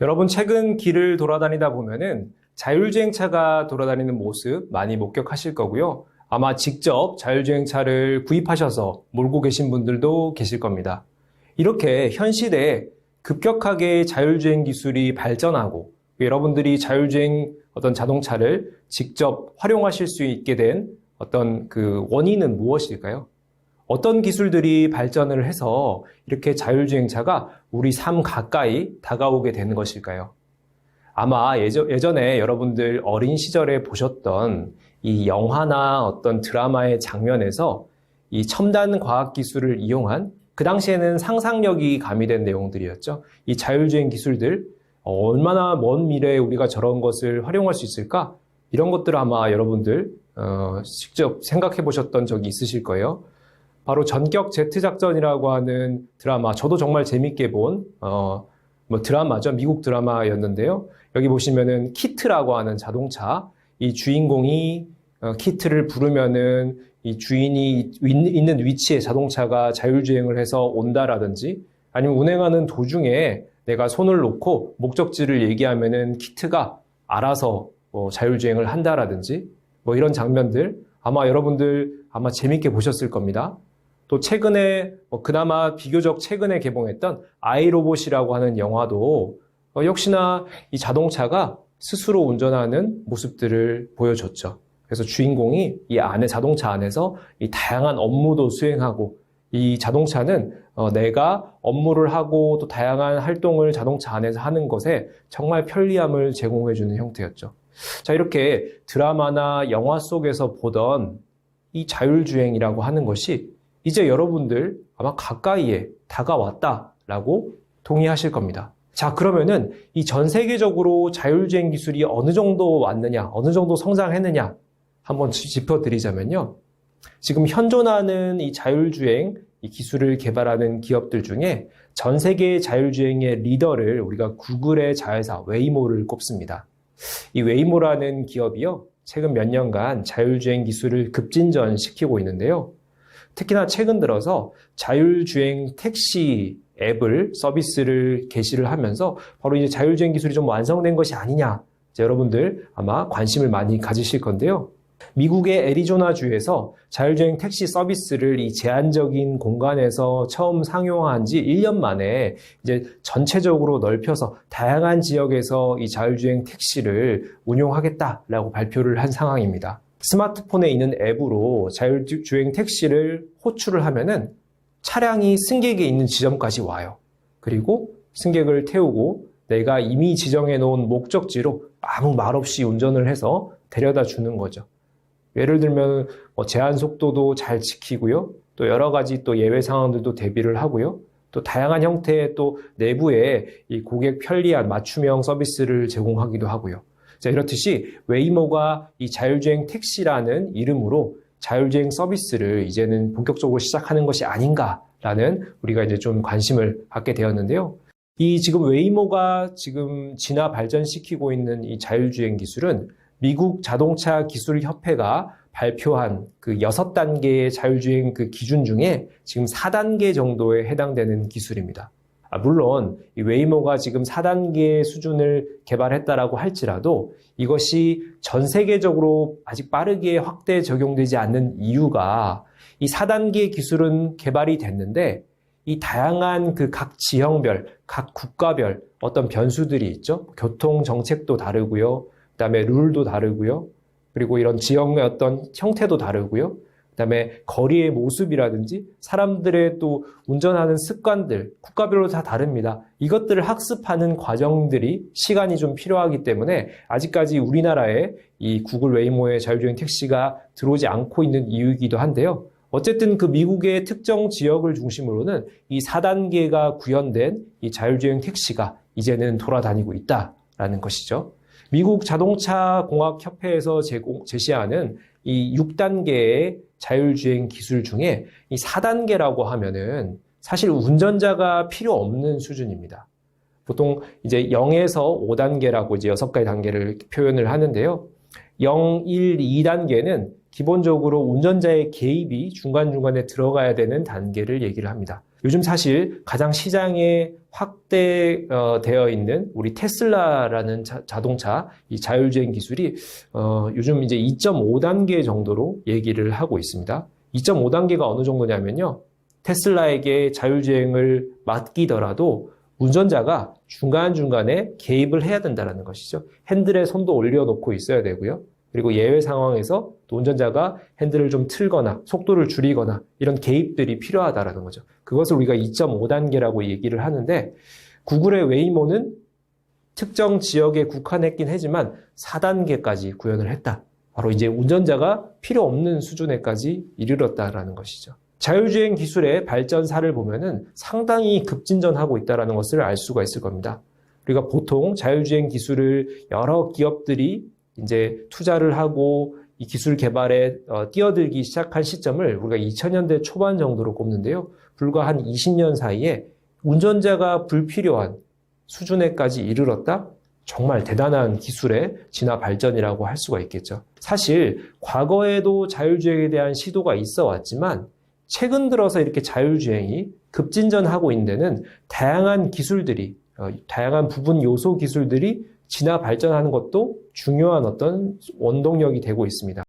여러분 최근 길을 돌아다니다 보면은 자율주행차가 돌아다니는 모습 많이 목격하실 거고요. 아마 직접 자율주행차를 구입하셔서 몰고 계신 분들도 계실 겁니다. 이렇게 현 시대에 급격하게 자율주행 기술이 발전하고 여러분들이 자율주행 어떤 자동차를 직접 활용하실 수 있게 된 어떤 그 원인은 무엇일까요? 어떤 기술들이 발전을 해서 이렇게 자율주행차가 우리 삶 가까이 다가오게 되는 것일까요? 아마 예전에 여러분들 어린 시절에 보셨던 이 영화나 어떤 드라마의 장면에서 이 첨단 과학 기술을 이용한 그 당시에는 상상력이 가미된 내용들이었죠. 이 자율주행 기술들, 얼마나 먼 미래에 우리가 저런 것을 활용할 수 있을까? 이런 것들을 아마 여러분들 직접 생각해 보셨던 적이 있으실 거예요. 바로 전격 제트 작전이라고 하는 드라마, 저도 정말 재밌게 본 드라마죠. 미국 드라마였는데요. 여기 보시면은 키트라고 하는 자동차, 이 주인공이 키트를 부르면은 이 주인이 있는 위치에 자동차가 자율주행을 해서 온다라든지, 아니면 운행하는 도중에 내가 손을 놓고 목적지를 얘기하면은 키트가 알아서 자율주행을 한다라든지, 이런 장면들 아마 여러분들 아마 재밌게 보셨을 겁니다. 또 최근에 그나마 비교적 최근에 개봉했던 아이로봇이라고 하는 영화도 역시나 이 자동차가 스스로 운전하는 모습들을 보여줬죠. 그래서 주인공이 이 안에 자동차 안에서 이 다양한 업무도 수행하고, 이 자동차는 내가 업무를 하고 또 다양한 활동을 자동차 안에서 하는 것에 정말 편리함을 제공해주는 형태였죠. 자, 이렇게 드라마나 영화 속에서 보던 이 자율주행이라고 하는 것이 이제 여러분들 아마 가까이에 다가왔다라고 동의하실 겁니다. 자, 그러면은 이 전 세계적으로 자율주행 기술이 어느 정도 왔느냐, 어느 정도 성장했느냐 한번 짚어드리자면요. 지금 현존하는 이 자율주행 이 기술을 개발하는 기업들 중에 전 세계 자율주행의 리더를 우리가 구글의 자회사 웨이모를 꼽습니다. 이 웨이모라는 기업이요, 최근 몇 년간 자율주행 기술을 급진전시키고 있는데요. 특히나 최근 들어서 자율주행 택시 앱을 서비스를 개시를 하면서 바로 이제 자율주행 기술이 좀 완성된 것이 아니냐, 여러분들 아마 관심을 많이 가지실 건데요. 미국의 애리조나주에서 자율주행 택시 서비스를 이 제한적인 공간에서 처음 상용한 지 1년 만에 이제 전체적으로 넓혀서 다양한 지역에서 이 자율주행 택시를 운용하겠다라고 발표를 한 상황입니다. 스마트폰에 있는 앱으로 자율주행 택시를 호출을 하면은 차량이 승객이 있는 지점까지 와요. 그리고 승객을 태우고 내가 이미 지정해 놓은 목적지로 아무 말 없이 운전을 해서 데려다 주는 거죠. 예를 들면 제한 속도도 잘 지키고요. 또 여러 가지 또 예외 상황들도 대비를 하고요. 또 다양한 형태의 또 내부에 이 고객 편리한 맞춤형 서비스를 제공하기도 하고요. 자, 이렇듯이 웨이모가 이 자율주행 택시라는 이름으로 자율주행 서비스를 이제는 본격적으로 시작하는 것이 아닌가라는 우리가 이제 좀 관심을 갖게 되었는데요. 이 지금 웨이모가 지금 진화 발전시키고 있는 이 자율주행 기술은 미국 자동차 기술 협회가 발표한 그 6단계의 자율주행 그 기준 중에 지금 4단계 정도에 해당되는 기술입니다. 물론 이 웨이모가 지금 4단계 수준을 개발했다라고 할지라도 이것이 전 세계적으로 아직 빠르게 확대 적용되지 않는 이유가, 이 4단계 기술은 개발이 됐는데 이 다양한 그 각 지형별, 각 국가별 어떤 변수들이 있죠. 교통 정책도 다르고요. 그다음에 룰도 다르고요. 그리고 이런 지형의 어떤 형태도 다르고요. 그다음에 거리의 모습이라든지 사람들의 또 운전하는 습관들, 국가별로 다 다릅니다. 이것들을 학습하는 과정들이 시간이 좀 필요하기 때문에 아직까지 우리나라에 이 구글 웨이모의 자율주행 택시가 들어오지 않고 있는 이유이기도 한데요. 어쨌든 그 미국의 특정 지역을 중심으로는 이 4단계가 구현된 이 자율주행 택시가 이제는 돌아다니고 있다라는 것이죠. 미국 자동차 공학 협회에서 제시하는 이 6단계의 자율주행 기술 중에 이 4단계라고 하면은 사실 운전자가 필요 없는 수준입니다. 보통 이제 0에서 5단계라고 이제 6가지 단계를 표현을 하는데요. 0, 1, 2단계는 기본적으로 운전자의 개입이 중간중간에 들어가야 되는 단계를 얘기를 합니다. 요즘 사실 가장 시장에 확대되어 있는 우리 테슬라라는 자동차, 이 자율주행 기술이 요즘 이제 2.5단계 정도로 얘기를 하고 있습니다. 2.5단계가 어느 정도냐면요. 테슬라에게 자율주행을 맡기더라도 운전자가 중간중간에 개입을 해야 된다는 것이죠. 핸들에 손도 올려놓고 있어야 되고요. 그리고 예외 상황에서 또 운전자가 핸들을 좀 틀거나 속도를 줄이거나 이런 개입들이 필요하다라는 거죠. 그것을 우리가 2.5단계라고 얘기를 하는데 구글의 웨이모는 특정 지역에 국한했긴 하지만 4단계까지 구현을 했다. 바로 이제 운전자가 필요 없는 수준에까지 이르렀다라는 것이죠. 자율주행 기술의 발전사를 보면은 상당히 급진전하고 있다는 것을 알 수가 있을 겁니다. 우리가 보통 자율주행 기술을 여러 기업들이 이제 투자를 하고 이 기술 개발에 뛰어들기 시작한 시점을 우리가 2000년대 초반 정도로 꼽는데요. 불과 한 20년 사이에 운전자가 불필요한 수준에까지 이르렀다? 정말 대단한 기술의 진화 발전이라고 할 수가 있겠죠. 사실 과거에도 자율주행에 대한 시도가 있어 왔지만 최근 들어서 이렇게 자율주행이 급진전하고 있는 데는 다양한 기술들이, 다양한 부분 요소 기술들이 진화 발전하는 것도 중요한 어떤 원동력이 되고 있습니다.